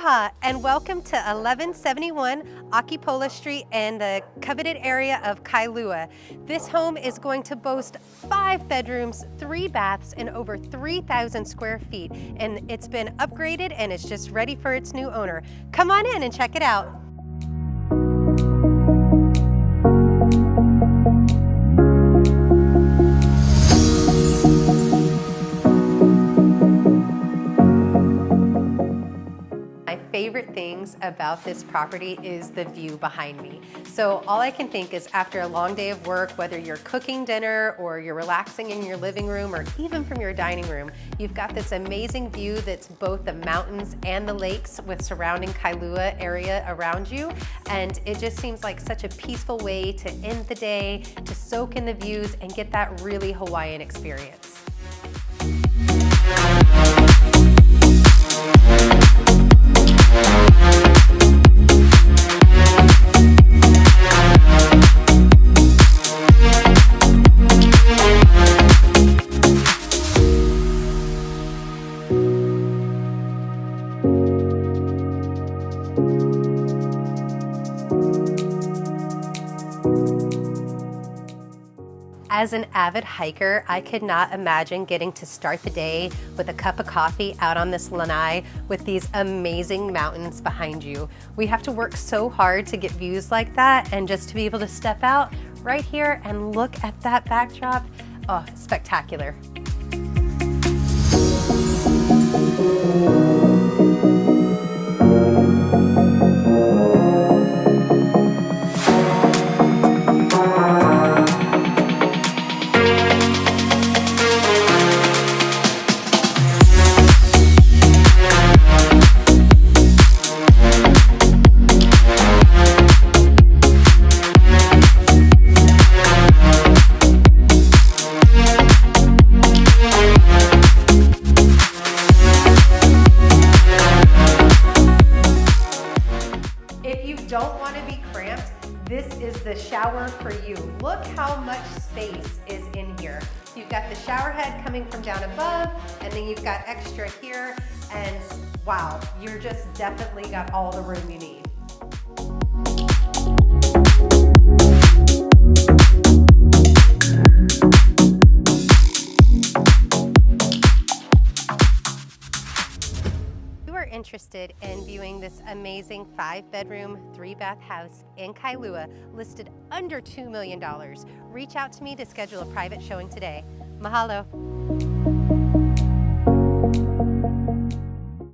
Aloha and welcome to 1171 Akipola Street and the coveted area of Kailua. This home is going to boast 5 bedrooms, 3 baths, and over 3,000 square feet. And it's been upgraded and it's just ready for its new owner. Come on in and check it out. My favorite things about this property is the view behind me. So all I can think is after a long day of work, whether you're cooking dinner or you're relaxing in your living room or even from your dining room, you've got this amazing view that's both the mountains and the lakes with surrounding Kailua area around you. And it just seems like such a peaceful way to end the day, to soak in the views and get that really Hawaiian experience. As an avid hiker, I could not imagine getting to start the day with a cup of coffee out on this lanai with these amazing mountains behind you. We have to work so hard to get views like that, and just to be able to step out right here and look at that backdrop, oh, spectacular. Don't want to be cramped, this is the shower for you. Look how much space is in here. You've got the shower head coming from down above, and then you've got extra here, and wow, you're just definitely got all the room you need. Interested in viewing this amazing 5-bedroom, 3-bath house in Kailua listed under $2 million, reach out to me to schedule a private showing today. Mahalo.